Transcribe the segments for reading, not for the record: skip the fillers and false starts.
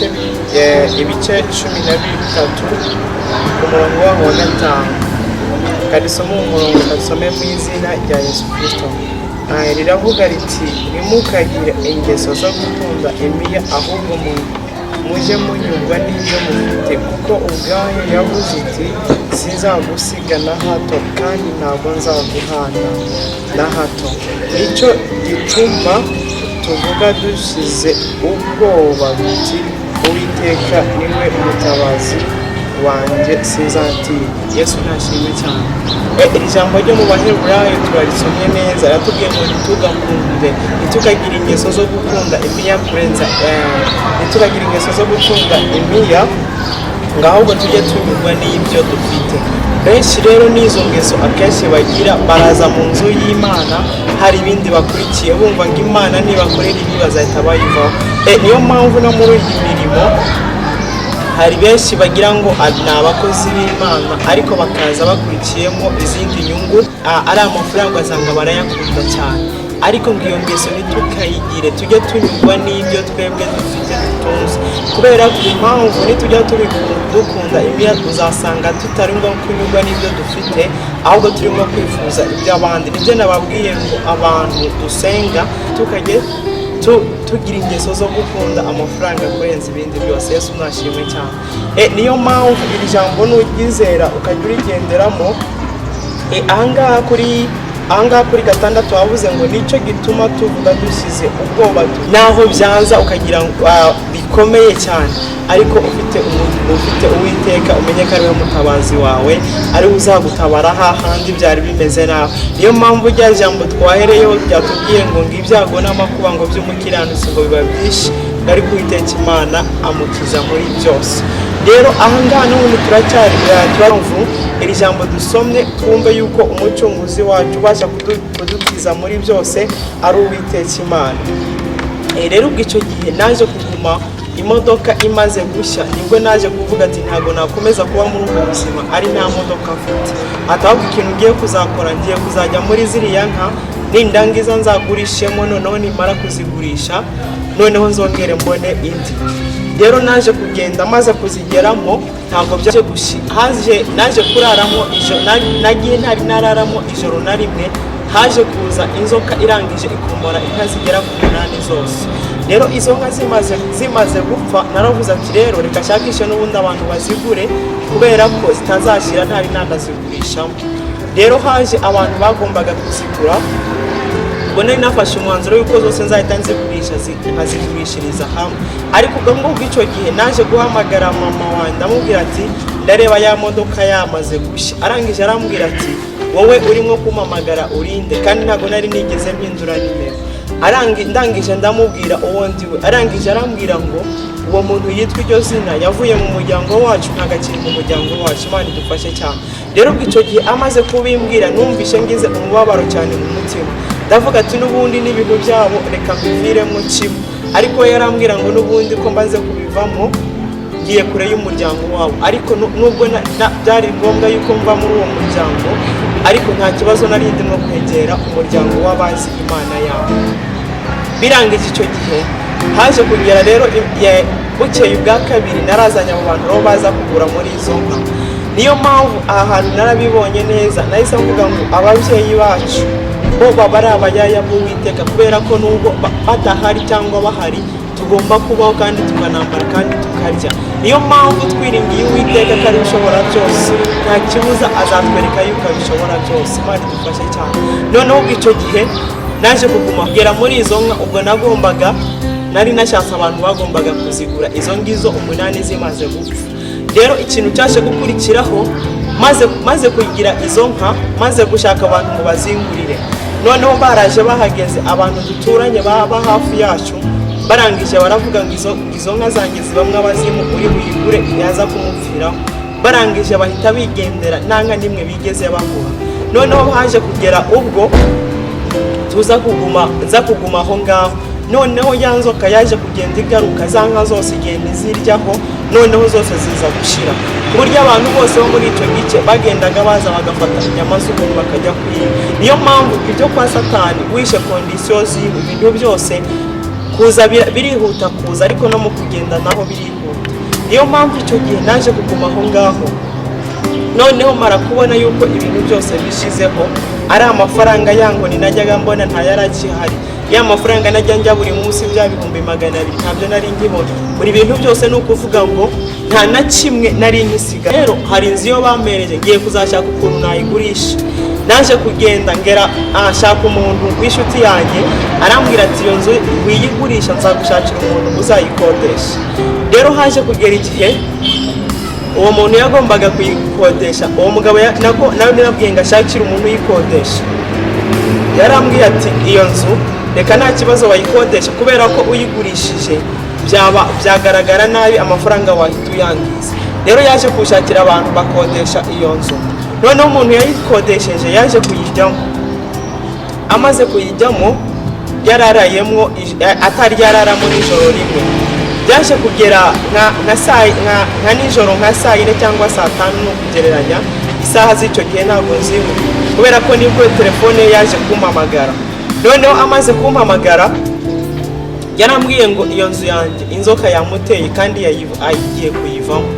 ibice 13 ku murongo waho wa 5. Kadusome umurongo, kadusome mu izina rya Yesu Kristo. Riravuga riti ntimukagire ingeso zo gukunda imiya, ahubwo mujye munyurwa n'ibyo mufite, kuko ubwayo yavuze iti sinzagusiga na hato kandi ntabwo nzaguhana na hato. Nicyo gituma tuvuga dushize ubwoba duti Uwiteka niwe mutabazi wanjye sinzatinya. Yesu nashimwe cyane. Iri jambo ryo mu Baheburayo turarisomye neza, ratubwiye ngo ntitukagira ingeso zo gukunda imiya kurenza ntitukagira ingeso zo gukunda imiya, ngo ahubwo tujye tunyurwa n'ibyo dufite. Benshi rero n'izo ngeso akenshi bagira, baraza mu nzu y'Imana hari ibindi bakurikiye, bumva ngo Imana nibakorera ibi bazahita bayivaho. Niyo mpamvu no muri iyi mirimo hari benshi bagira ngo ni abakozi b'Imana, ariko bakaza bakurikiyemo izindi nyungu, ari amafaranga ugasanga barayakunda cyane. Ariko ngo iyo ngeso ntitukayigire, tujye tunyurwa n'ibyo twebwe dufite dutunze, kubera ko impamvu nitujya dukunda imiya uzasanga tutari ngombwa kunyurwa n'ibyo dufite, ahubwo turimo kwifuza iby'abandi. Nibyo nababwiye ngo abantu dusenga tukajye tugira ingeso zo gukunda amafaranga kurenza ibindi byose. Yesu nashimwe cyane. Niyo mpamvu iri jambo nuryizera ukajya urigenderamo, ahangaha kuri 6 wavuze ngo nicyo gituma tuvuga dushyize ubwoba naho byanza ukagira bikomeye cyane, ariko ufite Uwiteka umenye ko ariwe mutabazi wawe, ari uzagutabara hahandi byari bimeze nawe. Niyo mpamvu rya jambo twahereyeho ryatubwiye ngo ibyago n'amakuba ngo by'umukiranutsi ngo biba byinshi, ariko Uwiteka Imana amukiza muri byose. Rero ahangaha n'ubundi turacyari turavuga iri jambo dusomye, twumve yuko umucunguzi wacu ubasha kudukiza muri byose ari Uwiteka Imana. Rero ubwo icyo gihe naje kuguma imodoka imaze gushya, nibwo naje kuvuga ati ntabwo nakomeza kuba muri ubu buzima ari nta modoka mfite. Atabwo ikintu ugiye kuzakora, ngiye kuzajya muri ziriya nka, nindangiza nzagurishemo, noneho nimara kuzigurisha noneho nzongere mbone indi. Rero naje kugenda, maze kuzigeramo ntabwo byaje gushya, naje kuraramo ijoro, nagiye ntari nararamo ijoro na rimwe, haje kuza inzoka irangije ikumora inka zigera ku 8 zose. Rero izo nka zimaze gupfa, naravuze ati rero reka shakishe n'ubundi abantu bazigure, kubera ko zitazashira ntari nandazigurishamo. Rero haje abantu bagombaga kuzigura, ubwo nari nafashe umwanzuro yuko zose nzahita nzigurisha nkazigurishiriza hamwe. Ariko ubwo ngubwo icyo gihe naje guhamagara mama wanjye ndamubwira ati ndareba ya modoka yamaze gushya. Arangije arambwira ati wowe urimo kumamagara urinde, kandi ntabwo nari nigeze mpindura nimero. Ndangije ndamubwira uwo ndiwe, arangije arambwira ngo uwo muntu yitwa iryo zina yavuye mu muryango wacu, ntagakiri mu muryango wacu, Imana idufashe cyane. Rero ubwo icyo gihe amaze kubimbwira numvishe ngize umubabaro cyane mu mutima, ndavuga ati n'ubundi n'ibintu byabo reka mbiviremo kimwe. Ariko yarambwira ngo n'ubundi ko mbaze kubivamo ngiye kure y'umuryango wabo, ariko nubwo byari ngombwa yuko mva muri uwo muryango, ariko nta kibazo nari ndimo kwegera umuryango w'abazi Imana yabo. Birangije icyo gihe haje kugera rero bukeye ubwa kabiri narazanye abo bantu aho baza kugura muri izo nka. Niyo mpamvu aha hantu narabibonye neza, nahise mvuga ngo ababyeyi bacu bo baba ari abayaya b'Uwiteka, kubera ko nubwo badahari cyangwa bahari tugomba kubaho kandi tukanambara kandi tukarya. Niyo mpamvu twiringiye Uwiteka ko ari ushobora byose, nta kibuza azatwereka yuko abishobora byose. Imana idufashe cyane. Noneho icyo gihe naje kugera muri izo nka, ubwo nari nashatse abantu bagombaga kuzigura, izo ngizo 8 zimaze gupfa. Rero ikintu cyaje gukurikiraho, maze kugira izo nka, maze gushaka abantu ngo bazingurire, noneho baraje bahageze abantu duturanye baba hafi yacu, barangije baravuga ngo izo nka zanjye zibamwe abazimu, uri buyigure yaza kumupfiraho. Barangije bahita bigendera, nta nka nimwe bigeze baguha. Noneho haje kugera ubwo nza kuguma aho ngaho. Noneho ya nzoka yaje kugenda igaruka, za nka zose igenda iziryaho, noneho zose ziza gushira, ku buryo abantu bose bo muri icyo gice bagendaga baza bagafata inyama z'umuntu bakajya kwiba. Niyo mpamvu ibyo kwa Satani wishe kondisiyo z'ibintu byose kuza birihuta kuza, ariko no mu kugenda naho birihuta. Niyo mpamvu icyo gihe naje kuguma aho ngaho. Noneho mara kubona yuko ibintu byose bishizeho, ari amafaranga yango ni najyaga mbona nta yarakihari, ya mafaranga najya njya buri munsi bya 200,000 ntabyo nari nkibona. Buri bintu byose no kuvuga ngo nta na kimwe nari nkisiga. Rero hari inzu yo bamereje ngiye kuzashaka ukuntu nayigurisha. Naje kugenda ngera ashaka umuntu w'inshuti yanjye, arambwira ati iyo nzu wiyigurisha nzagushakira umuntu uzayikodesha. Rero haje kugera igihe uwo muntu yagombaga kuyikodesha, uwo mugabo nawe nabwiye ngo ashakire umuntu uyikodesha. Yarambwiye ati iyo nzu reka nta kibazo wayikodesha, kubera ko uyigurishije byagaragara nabi, amafaranga wahita uyangiza. Rero yaje kushakira abantu bakodesha iyo nzu. Noneho umuntu yayikodesheje yaje kuyijyamo. Amaze kuyijyamo yararayemo, atari yararamo nijoro rimwe. Byaje kugera nka nijoro nka saa 4 cyangwa saa 5 no kugereranya isaha z'icyo gihe ntabwo nziho, kubera ko nibwo telefone yaje kumpamagara. Noneho amaze kumpamagara yarambwiye ngo iyo nzu yanjye inzoka yamuteye kandi yagiye kuyivamo.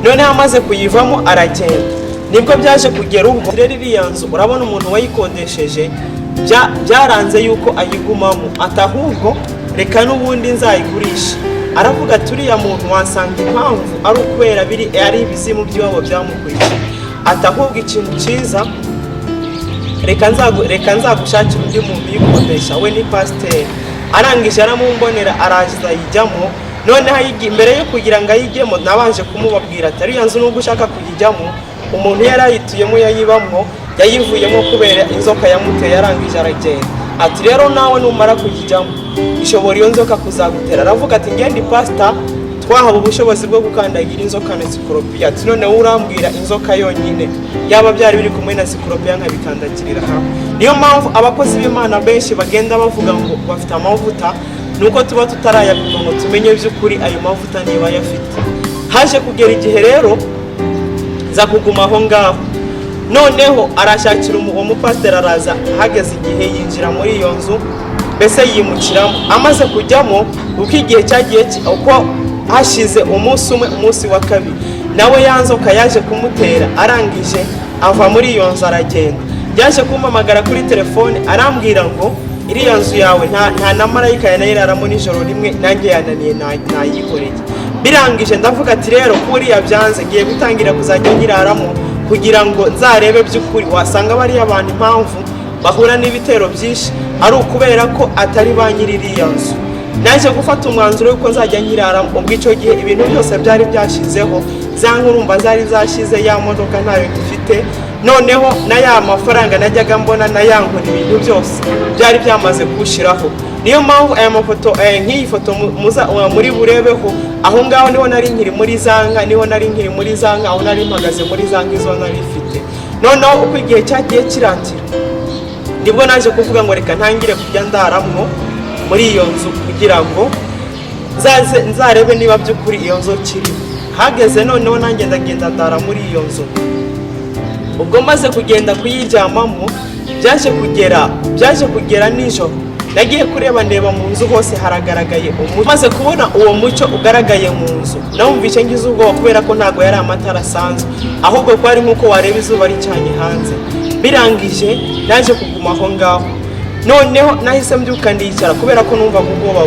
Noneho amaze kuyivamo aragenda. Nibwo byaje kugera ubwo rero iriya nzu urabona umuntu wayikodesheje byaranze yuko ayigumamo, atahubwo reka n'ubundi nzayigurisha. Aravuga turiya muntu wasanga impamvu ari ukubera ari ibizimu by'iwabo byamukurikiye, atahubwo ikintu cyiza reka nzagushakira undi muntu uyikodesha, we ni pasiteri. Arangije aramumbonera araza ayijyamo. Noneho imbere yo kugira ngo ayijyemo nabanje kumubabwira ati ariya nzu nubwo ushaka kuyijyamo, umuntu yarayituyemo yayibamwo yayivuyemo kubera inzoka yamuteye, yarangije aragenda. Ati rero nawe numara kuyijyamo ishobora iyo nzoka kuzagutera. Aravuga ati ngende pastor twahaba ubushobozi bwo gukandagira inzoka na sikoropiya. Ati none urambwira inzoka yonyine, yaba byari biri kumwe na sikoropiya nkabikandagirira hamwe. Niyo mpamvu abakozi b'Imana benshi bagenda bavuga ngo bafite amavuta, nuko tuba tutarayapima ngo tumenye by'ukuri ayo mavuta niba yafite. Haje kugera igihe rero za kuguma aho ngaho. Noneho arashakira uwo mupasiteri, araza hageze igihe yinjira muri iyo nzu, mbese yimukiramo. Amaze kujyamo uko igihe cyagiye uko hashize umunsi wa kabiri, nawe yanzoka yaje kumutera. Arangije ava muri iyo nzu aragenda. Yaje kumpamagara kuri telefone arambwira ngo iriya nzu yawe nta na marayika yanayiraramo nijoro rimwe, nanjye yananiye nayihoreye. Birangije ndavuga ati rero kuri yabyanze ngiye gutangira kuzajya nyiraramo kugira ngo nzarebe by'ukuri. Wasanga bari abantu impamvu bahura n'ibitero byinshi ari ukubera ko atari ba nyiririya nzu. Naje gufata umwanzuro yuko nzajya nyiraramo. Ubwo icyo gihe ibintu byose byari byashizeho, za nkurumba zari zashize, ya modoka ntayo mfite, noneho na ya mafaranga najyaga mbona na yankora ibintu byose byari byamaze kushiraho. Niyo mpamvu aya mafoto nk'iyi foto muri burebeho, aho ngaho niho nari nkiri muri zanga, aho nari mpagaze muri zanga izo nari mfite. Noneho uko igihe cyagiye kirangira nibwo naje kuvuga ngo reka ntangire kujya ndaramwo muri iyo nzu kugira ngo nzarebe niba by'ukuri iyo nzu kiri. Hageze noneho nanjye ndagenda ndara muri iyo nzu. Ubwo maze kugenda kuyijyamamo byaje kugera nijoro. Nagiye kureba ndeba mu nzu hose haragaragaye umucyo. Maze kubona uwo mucyo ugaragaye mu nzu, nawumvishe ngize ubwoba kubera ko ntago yari amatara asanzwe, ahubwo ko ari nkuko wareba izuba ricanye hanze. Birangije naje kuguma aho ngaho. Noneho nahise mbyuka ndicara kubera ko numva ubwoba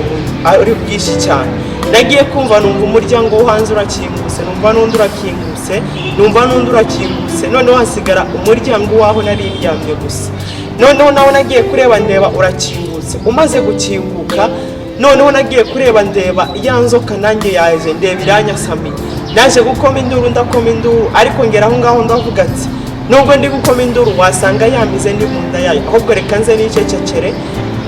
ari bwinshi cyane. Nagiye kumva numva umuryango wo hanze urakinguse, numva n'undi urakinguse, noneho hasigara umuryango waho nari ndyamye gusa. Noneho nawe nagiye kureba ndeba urakingutse. Umaze gukinguka noneho nagiye kureba ndeba ya nzoka nanjye yaje ndeba iranyasamiye. Naje gukoma induru ndakoma induru, ariko ngera aho ngaho ndavuga ati nubwo ndi gukoma induru wasanga yamize ndi mu nda yayo, ahubwo reka nze nicecekere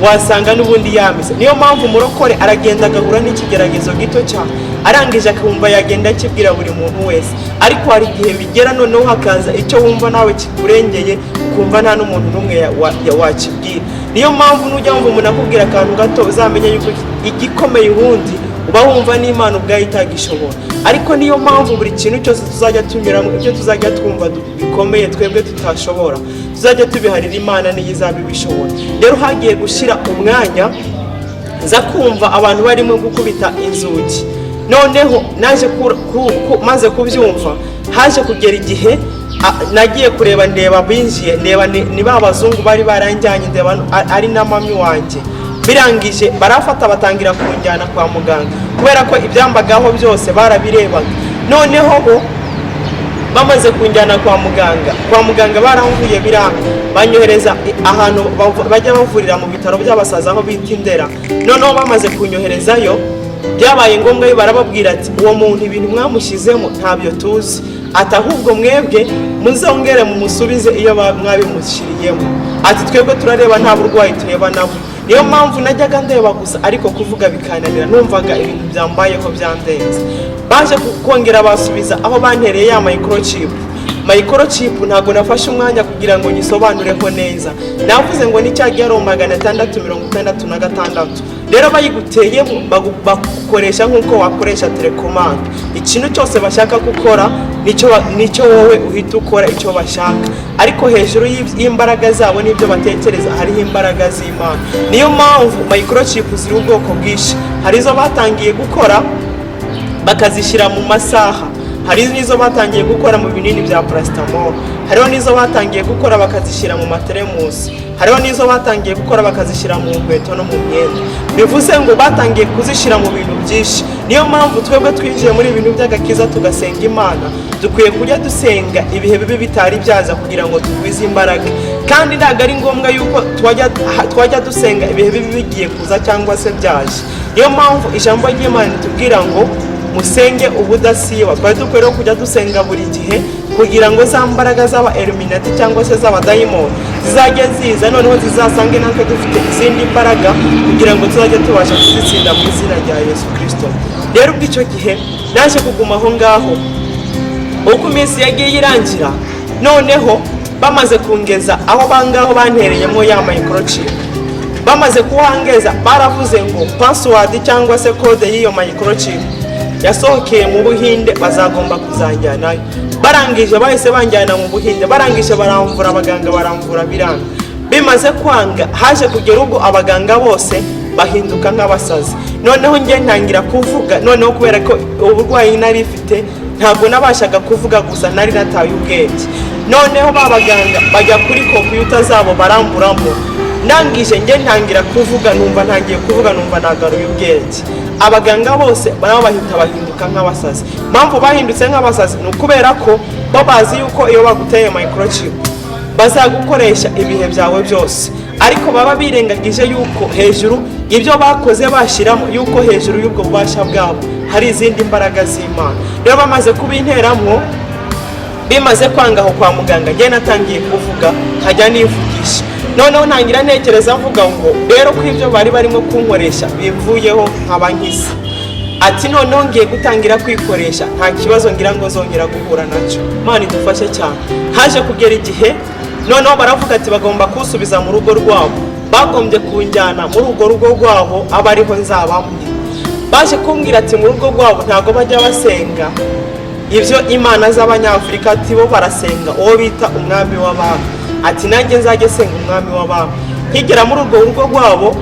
wasanga n'ubundi yamize. Niyo mpamvu umurokore aragenda agahura n'ikigeragezo gito cyane, arangije akumva yagenda akibwira buri muntu wese. Ariko hari igihe bigera noneho hakaza icyo wumva nawe kikurengeye, ukumva nta n'umuntu n'umwe wakibwira. Niyo mpamvu nujya wumva umuntu akubwira akantu gato uzamenye yuko igikomeye ubundi uba wumva n'Imana ubwayo itagishobora. Ariko niyo mpamvu buri kintu cyose tuzajya tunyuramo, ibyo tuzajya twumva bikomeye twebwe tutashobora, tuzajya tubiharira Imana niyo izaba ibishobora. Rero hagiye gushira umwanya nza kumva abantu barimo gukubita inzugi. Noneho naje maze kubyumva, haje kugera igihe nagiye kureba, ndeba binjiye, ndeba ni ba bazungu bari baranjyanye, ndeba ari na mami wanjye. Birangije barafata batangira kunjyana kwa muganga, kubera ko ibyambagaho byose barabirebaga. Noneho bo bamaze kunjyana kwa muganga baramvuye biranga, banyohereza ahantu bajya bavurira mu bitaro by'abasaza aho bita Indera. Noneho bamaze kunyoherezayo, byabaye ngombwa yo barababwira ati uwo muntu ibintu mwamushyizemo ntabyo tuzi, ati ahubwo mwebwe muzongere mumusubize iyo mwabimushyiriyemo, ati twebwe turareba nta burwayi tureba nabo. Niyo mpamvu najyaga ndeba gusa, ariko kuvuga bikananira, numvaga ibintu byambayeho byandenze. Baje kongera basubiza aho bantereye ya microchip. Ntabwo nafashe umwanya kugira ngo nyisobanureho neza, navuze ngo ni cya giharo 666. Rero bayiguteyemo bagukoresha nk'uko wakoresha telekomande. Ikintu cyose bashaka gukora nicyo wowe uhita ukora icyo bashaka, ariko hejuru y'imbaraga zabo n'ibyo batekereza hariho imbaraga z'Imana. Niyo mpamvu microchip ziri ubwoko bwinshi. Hari izo batangiye gukora bakazishyira mu masaha, hari nizo batangiye gukora mu binini bya paracetamol, hariho nizo batangiye gukora bakazishyira mu materemusi, hariho nizo batangiye gukora bakazishyira mu nkweto no mu myenda. Bivuze ngo batangiye kuzishyira mu bintu byinshi. Niyo mpamvu twebwe twinjiye muri ibintu by'agakiza tugasenga Imana, dukwiye kujya dusenga ibihe bibi bitari byaza kugira ngo tugwize imbaraga. Kandi ntabwo ari ngombwa yuko twajya dusenga ibihe bibi bigiye kuza cyangwa se byaje. Niyo mpamvu ijambo ry'Imana ritubwira ngo musenge ubudasiba. Twari dukwiye kujya dusenga buri gihe kugira ngo za mbaraga z'aba Illuminati cyangwa se z'abadayimoni zizajye ziza, noneho zizasange natwe dufite izindi mbaraga kugira ngo tuzajye tubasha kuzitsinda mu izina rya Yesu Kristo. Rero ubw'icyo gihe naje kuguma aho ngaho uko iminsi yagiye irangira. Noneho bamaze kungeza aho bangaho bantereyemo ya microchip, bamaze kuhangeza baravuze ngo password cyangwa se code y'iyo microchip yasohokeye mu Buhinde, bazagomba kuzanjyanayo. Barangije bahise banjyana mu Buhinde, barangije baramvura, abaganga baramvura biranga. Bimaze kwanga, haje kugera ubwo abaganga bose bahinduka nk'abasazi. Noneho njye ntangira kuvuga, noneho kubera ko uburwayi nari ifite ntabwo nabashaga kuvuga, gusa nari nataye ubwenge. Noneho babaganga bajya kuri computer zabo baramburamo, ndangije njye ntangira kuvuga, numva ntangiye kuvuga, numva nagaruye ubwenge. Abaganga bose bahinduka nk'abasazi. Mpamvu bahindutse nk'abasazi ni ukubera ko bo bazi yuko iyo baguteye microchip bazagukoresha ibihe byawe byose, ariko baba birengagije yuko hejuru ibyo bakoze bashyiramo, yuko hejuru y'ubwo bubasha bwabo hari izindi mbaraga z'Imana. Rero bamaze kubinteramwo, bimaze kwangaho kwa muganga, njye natangiye kuvuga, nkajya nivugisha. Noneho ntangira ntekereza mvuga ngo rero ko ibyo bari barimo kunkoresha bimvuyeho nkaba nkisa. Ati noneho ngiye gutangira kwikoresha, nta kibazo ngira ngo zongera guhura nacyo. Imana idufashe cyane. Haje kugera igihe noneho baravuga ati bagomba kusubiza mu rugo rwabo, bagombye kunjyana muri urwo rugo rwabo aba ariho nzabamo. Baje kumbwira ati mu rugo rwabo ntago bajya basenga ibyo Imana z'Abanyafurika, ati bo barasenga uwo bita umwami w'abami. Ati nanjye nzajye senga umwami w'abami. Nkigera muri urwo rugo rwabo,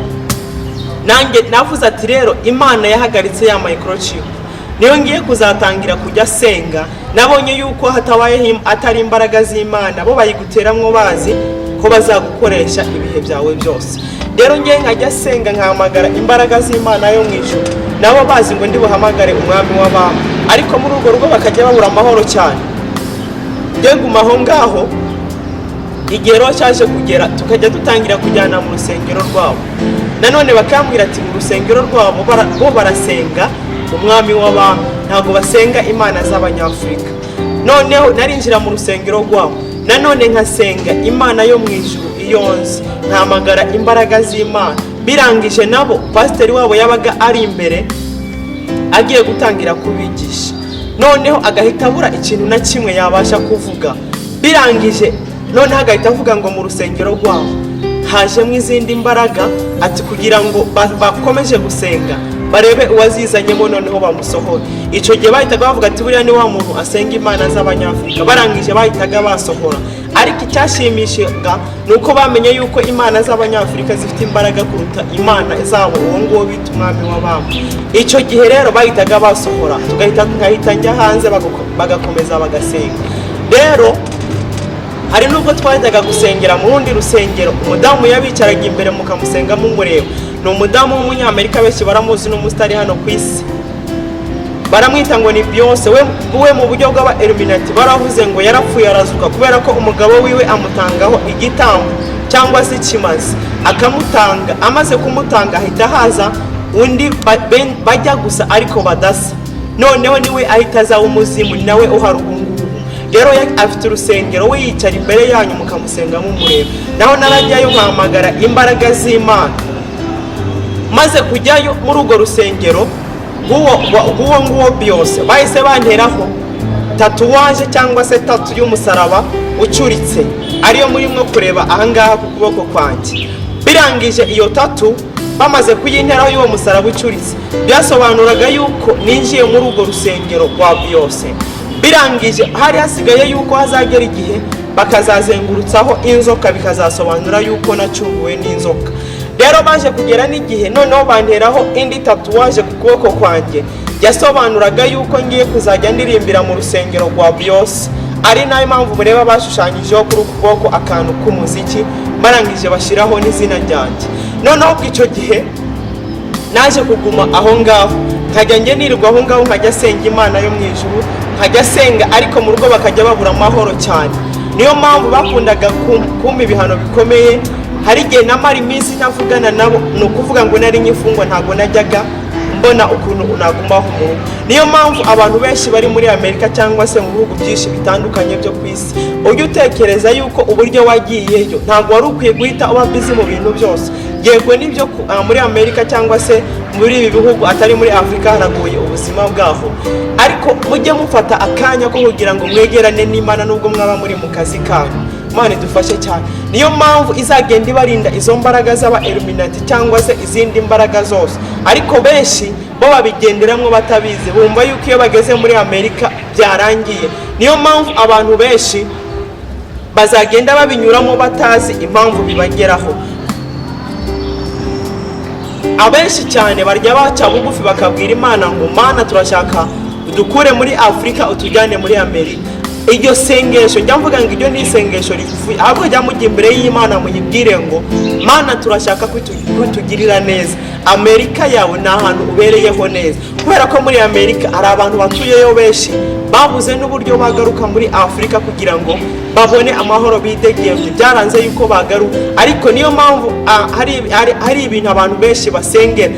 nanjye navuze ati rero Imana yahagaritse ya microchip, niyo ngiye kuzatangira kujya senga. Nabonye yuko hatabaye atari imbaraga z'Imana, bo bayiguteramwo bazi ko bazagukoresha ibihe byawe byose. Rero ngiye nkajya senga, nkahamagara imbaraga z'Imana yo mu ijuru, nabo bazi ngo ndi buhamagare umwami w'abami. Ariko muri urwo rugo bakajya babura amahoro cyane. Ngeguma aho ngaho, igihe rero cyaje kugera tukajya dutangira kujyana mu rusengero rwabo. Nanone bakambwira ati mu rusengero rwabo bo barasenga umwami w'abami, ntabwo basenga Imana z'Abanyafurika. Noneho narinjira mu rusengero rwabo, nanone nkasenga Imana yo mu ijuru iyonze, nkamagara imbaraga z'Imana. Birangije nabo pasiteri wabo yabaga ari imbere agiye gutangira kubigisha, noneho agahita abura ikintu na kimwe yabasha kuvuga. Birangije noneho agahita avuga ngo mu rusengero rwabo hajemo izindi mbaraga, ati kugira ngo bakomeje gusenga barebe uwazizanyemo noneho bamusohora. Icyo gihe bahitaga bavuga ati buriya ni wa muntu asenga Imana z'Abanyafurika. Barangije bahitaga basohora, ariko icyashimishaga nuko bamenye yuko imana z'abanyafurika zifite imbaraga kuruta imana zabo uwo nguwo bita umwami w'abami. Icyo gihe rero bahitaga basohora, nkahita njya hanze bagakomeza bagasenga. Rero hari nubwo twajyaga gusengera mu rundi rusengero, umudamu yabicaraga imbere mukamusenga mumureba. Ni umudamu w'umunyamerika, benshi baramuzi, n'umusitari hano ku isi, baramwita ngo ni Beyonce. We mu buryo bw'aba Illuminati baravuze ngo yarapfuye arazuka, kubera ko umugabo wiwe amutangaho igitambo cyangwa se ikimazi, akamutanga. Amaze kumutanga ahita haza undi bajya gusa ariko badasa, noneho niwe ahita aza umuzimu, nawe uhari ubu ngubu. Rero afite urusengero, we yicara imbere yanyu mukamusenga mumureba. Naho narajyayo nkahamagara imbaraga z'Imana, maze kujyayo muri urwo rusengero nguwo Beyonce, bahise banteraho tatuwaje cyangwa se tatu y'umusaraba ucuritse, ariyo murimo kureba ahangaha ku kuboko kwanjye. Birangije iyo tatu bamaze kuyinteraho y'uwo musaraba ucuritse, byasobanuraga yuko ninjiye muri urwo rusengero rwa Beyonce. Birangije hari hasigaye yuko hazagera igihe bakazazengurutsaho inzoka, bikazasobanura yuko nacunguwe n'inzoka. Rero baje kugera n'igihe noneho banteraho indi tatuwaje ku kuboko kwanjye, yasobanuraga yuko ngiye kuzajya ndirimbira mu rusengero rwa Beyonce. Ari nayo mpamvu mureba bashushanyijeho kuri uku kuboko akantu k'umuziki, barangije bashyiraho n'izina ryanjye. Noneho bw'icyo gihe naje kuguma aho ngaho, nkajya njye nirirwa aho ngaho, nkajya senga Imana yo mu ijuru, nkajya senga, ariko mu rugo bakajya babura amahoro cyane. Niyo mpamvu bakundaga kumpa ibihano bikomeye. Hari igihe namara iminsi ntavugana nabo, ni ukuvuga ngo nari nyifungwa, ntabwo najyaga mbona ukuntu nagumaho mu rugo. Niyo mpamvu abantu benshi bari muri Amerika cyangwa se mu bihugu byinshi bitandukanye byo ku isi, ujye utekereza yuko uburyo wagiyeyo ntabwo wari ukwiye guhita uba bizi mu bintu byose. Yego nibyo muri Amerika cyangwa se muri ibi bihugu atari muri Afurika haraguye ubuzima bwaho, ariko mujye mufata akanya ko kugira ngo mwegerane n'Imana nubwo mwaba muri mu kazi kanyu. Imana idufashe cyane. Niyo mpamvu izagenda ibarinda izo mbaraga z'aba Illuminati cyangwa se izindi mbaraga zose, ariko benshi bo babigenderamo batabizi, bumva yuko iyo bageze muri Amerika byarangiye. Niyo mpamvu abantu benshi bazagenda babinyuramo batazi impamvu bibageraho. Abenshi cyane barya baca bugufi bakabwira Imana ngo Mana turashaka udukure muri Afurika utujyane muri Amerika. Iryo sengesho njya mvuga ngo iryo ni isengesho rifuye, ahubwo jya mujya imbere y'Imana muyibwire ngo Mana turashaka kwitugirira neza, Amerika yawe ni ahantu ubereyeho neza. Kubera ko muri Amerika hari abantu batuyeyo benshi babuze n'uburyo bagaruka muri Afurika kugira ngo babone amahoro bidegemye, byaranze yuko bagaruka. Ariko niyo mpamvu hari ibintu abantu benshi basengera,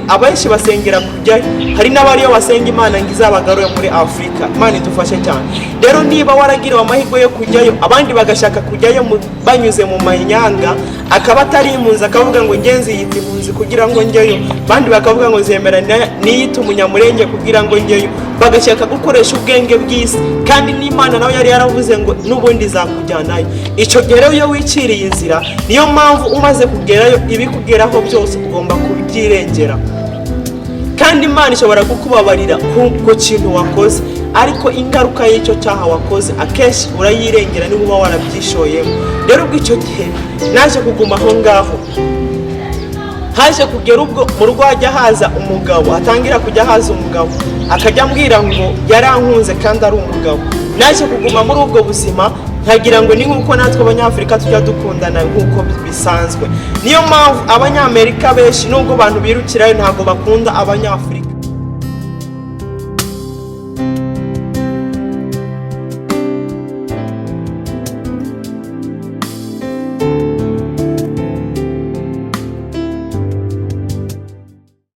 abenshi basengera kujyayo, hari n'abariyo basenga Imana ngo izabagarure muri Afurika. Imana idufashe cyane. Rero niba waragiriwe amahirwe yo kujyayo, abandi bagashaka kujyayo banyuze mu manyanga, akaba atari impunzi, akavuga ngo ngenzi yita impunzi kugira ngo njyeyo, abandi bakavuga ngo zemera niyita umunyamurenge kugira ngo njyeyo, bagashaka gukoresha ubwenge bw'isi, kandi n'Imana nawe yari yaravuze ngo n'ubundi zakujyanayo. Icyo gihe rero iyo wiciriye inzira, niyo mpamvu umaze kugerayo ibikugeraho byose ugomba kubyirengera, kandi Imana ishobora kukubabarira ku kintu wakoze, ariko ingaruka y'icyo cyaha wakoze akenshi urayirengera niba uba warabyishoyemo. Rero ubw'icyo gihe naje kuguma aho ngaho, haje kugera ubwo mu rugo hajya haza umugabo, atangira kujya haza umugabo akajya ambwira ngo yarankunze kandi ari umugabo. Naje kuguma muri ubwo buzima, nkagira ngo ni nk'uko natwe Abanyafurika tujya dukundana nk'uko bisanzwe. Niyo mpamvu Abanyamerika benshi nubwo abantu birukirayo ntabwo bakunda Abanyafurika.